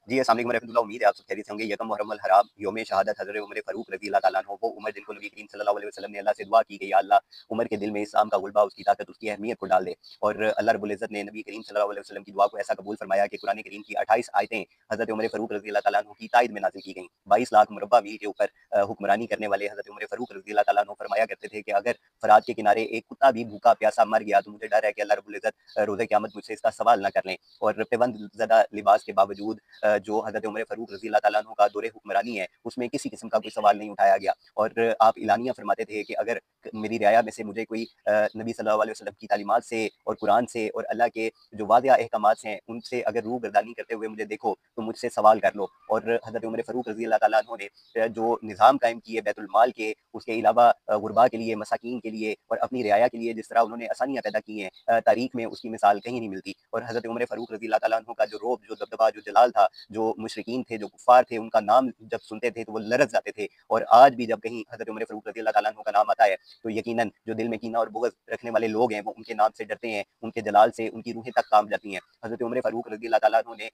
जी, अस्सलाम वालेकुम रहमतुल्लाह। उम्मीद है आप सब खैरियत से होंगे। यकम मुहर्रम अल हराम यौम शहादत हज़रत उमर फ़ारूक रज़ी अल्लाह तआला अन्हु, वो उमर जिनको नबी करीम सल्लल्लाहु अलैहि वसल्लम ने अल्लाह से दुआ की कि या अल्लाह उमर के दिल में इस्लाम का गुलबा, उसकी ताकत, उसकी अहमियत को डाल दे। और अल्लाह रब्बुल इज़्ज़त ने नबी करीम सल्लल्लाहु अलैहि वसल्लम की दुआ को ऐसा कबूल फरमाया कि कुरान करीम की 28 आयतें हज़रत उमर फ़ारूक रज़ी अल्लाह तआला अन्हु की ताईद में नाज़िल की गईं। 22 लाख मुरब्बा मील के ऊपर हुक्मरानी करने वाले हज़रत उमर फ़ारूक रज़ी अल्लाह तआला अन्हु फरमाया करते थे कि अगर फ़रात के किनारे एक कुत्ता भी भूखा प्यासा मर गया तो मुझे डर है कि अल्लाह रब्बुल इज़्ज़त रोज़े क़यामत मुझसे इसका सवाल ना कर लें। और पेवंद ज़दा लिबास के बावजूद जो हज़रत उमर फ़ारूक रज़ी अल्लाह तआला अन्हु का दौरे हुक्मरानी है, उसमें किसी किस्म का कोई सवाल नहीं उठाया गया। और आप इलानिया फरमाते थे कि अगर मेरी रियाया में से मुझे कोई नबी सल्लल्लाहु अलैहि वसल्लम की तालीमात से और कुरान से और अल्लाह के जो वाज़िह अहकामात हैं, उनसे अगर रूबरदानी करते हुए मुझे देखो, तो मुझसे सवाल कर लो। और हज़रत उमर फ़ारूक रज़ी अल्लाह तआला अन्हु ने जो निज़ाम कायम किए बैतुल माल के, उसके अलावा गुरबा के लिए, मसाकीन के लिए और अपनी रियाया के लिए जिस तरह उन्होंने आसानियाँ पैदा की हैं, तारीख़ में उसकी मिसाल कहीं नहीं मिलती। और हज़रत उमर फ़ारूक रज़ी अल्लाह तआला अन्हु का जो रोब, जो दबदबा, जो जलाल था, जो मुशरिकीन थे, जो कुफ़ार थे, उनका नाम जब सुनते थे तो वो लरज़ जाते थे। और आज भी जब कहीं हज़रत उमर फ़ारूक रज़ी अल्लाह तआला अन्हु का नाम आता है, तो यकीनन जो दिल में कीना और बुग़्ज़ रखने वाले लोग हैं, वो उनके नाम से डरते हैं, उनके जलाल से उनकी रूहें तक काँप जाती हैं। हज़रत उमर फ़ारूक रज़ी अल्लाह तआला अन्हु ने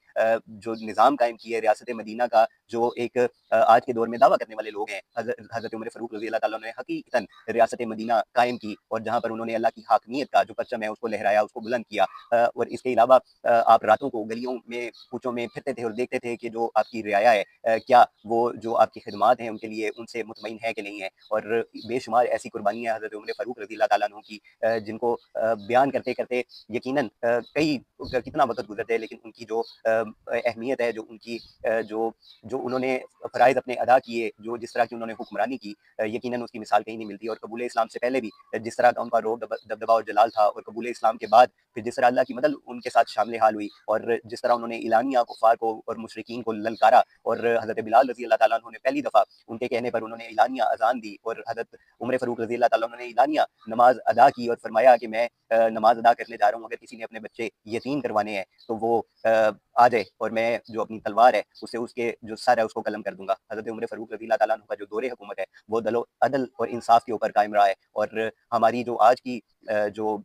जो निज़ाम कायम किया है रियासत मदीना का, जो एक आज के दौर में दावा करने वाले लोग हैं, हज़रत उमर फ़ारूक रज़ी अल्लाह तआला ने हकीकतन रियासत मदीना कायम की और जहाँ पर उन्होंने अल्लाह की हाकिमियत का जो परचम है उसको लहराया, उसको बुलंद किया। और इसके अलावा आप रातों को गलियों में, कूचों में फिरते थे और देखते थे कि जो आपकी रियाया है, क्या वो जो आपकी खिदमात हैं उनके लिए उनसे मुतमईन है कि नहीं है। और बेशुमार ऐसी कुर्बानियाँ हज़रत उमर फ़ारूक रज़ी अल्लाह तआला अन्हु की, जिनको बयान करते-करते यकीनन कितना वक़्त गुज़र जाए, लेकिन उनकी जो अहमियत है, जो उनकी जो जो उन्होंने फ़राइज़ अपने अदा किए, जो जिस तरह की उन्होंने हुक्मरानी की, यकीनन उसकी मिसाल कहीं नहीं मिलती। और कबूल इस्लाम से पहले भी जिस तरह का उनका रोब, दबदबा और जलाल था, और कबूल इस्लाम के बाद फिर जिस तरह अल्लाह की मदद उनके साथ शामिल हाल हुई, और जिस तरह उन्होंने इलानिया कुफ़ार को और मुशरिकीन को ललकारा, और हज़रत बिलाल रज़ी अल्लाह तआला अन्हु ने पहली दफ़ा उनके कहने पर उन्होंने इलानिया अज़ान दी, और हज़रत उमर फ़ारूक रज़ी अल्लाह तआला अन्हु ने इलानिया नमाज़ अदा की और फरमाया कि मैं नमाज़ अदा करने जा रहा हूँ, अगर किसी ने अपने बच्चे यतीम करवाने हैं तो वो आ जाए, और मैं जो अपनी तलवार है उससे उसके जो सर है उसको कलम कर दूँगा। हज़रत उमर फ़ारूक रज़ी अल्लाह तआला अन्हु का जो दौरे हुकूमत है, वो अदल और इंसाफ़ के ऊपर कायम रहा है। और हमारी जो आज की जो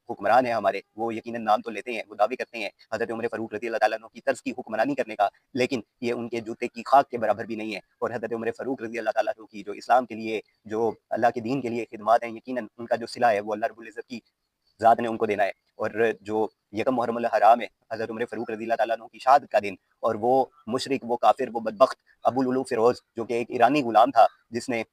हुक्मरान हैं हमारे, वो यकीनन नाम तो लेते हैं, वो दावे करते हैं हज़रत उमर फ़ारूक रज़ी अल्लाह तआला अन्हु की तर्ज़ की हुक्मरानी करने का, लेकिन ये उनके जूते की खाक के बराबर भी नहीं है। और हज़रत उमर फ़ारूक रज़ी अल्लाह तआला अन्हु की जो इस्लाम के लिए, जो अल्लाह के दीन के लिए खिदमत हैं, यकीनन उनका जो सिला है वो अल्लाह रब्बुल इज़्ज़त की ज़ात ने उनको देना है। और जो यकम मुहर्रम अल हराम है, हज़रत उमर फ़ारूक रज़ी अल्लाह तआला अन्हु की शहादत का दिन, और वो मुशरिक, वो काफ़िर, वो बदबख्त अबू लुलू फ़िरोज़, जो कि एक ईरानी गुलाम था, जिसने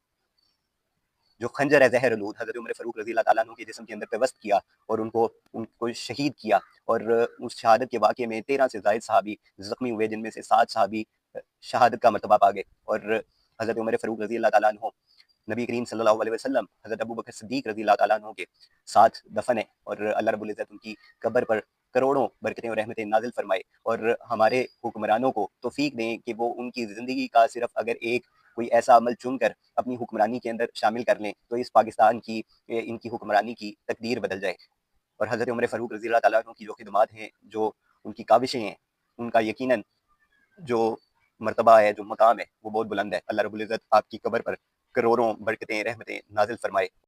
जो खंजर है ज़हर-ए-लूत हज़रत उमर फ़ारूक रज़ी अल्लाह तआला अन्हु के जिस्म के अंदर पेवस्त किया, और उनको शहीद किया। और उस शहादत के वाक़ये में 13 से ज़ायद सहाबी ज़ख्मी हुए, जिनमें से 7 सहाबी शहादत का मर्तबा पा गए। और हज़रत उमर फ़ारूक रज़ी अल्लाह तआला अन्हु नबी करीम सल्लल्लाहु अलैहि वसल्लम, हज़रत अबू बकर सिद्दीक़ रज़ी अल्लाह तआला अन्हु के साथ दफ़न है, और अल्लाह रब्बुल इज़्ज़त उनकी कब्र पर करोड़ों बरकतें और रहमतें नाज़िल फ़रमाए। और हमारे हुक्मरानों को तौफ़ीक दें कि वो उनकी ज़िंदगी का सिर्फ़ अगर एक कोई ऐसा अमल चुनकर अपनी हुक्मरानी के अंदर शामिल कर लें, तो इस पाकिस्तान की इनकी हुक्मरानी की तकदीर बदल जाए। और हज़रत उमर फ़ारूक रज़ी अल्लाह तआला अन्हु की जो खिदमात हैं, जो उनकी काविशें हैं, उनका यकीनन जो मर्तबा है, जो मकाम है, वो बहुत बुलंद है। अल्लाह रब्बुल इज़्ज़त आपकी कब्र पर करोड़ों बरकतें, रहमतें नाज़िल फ़रमाए।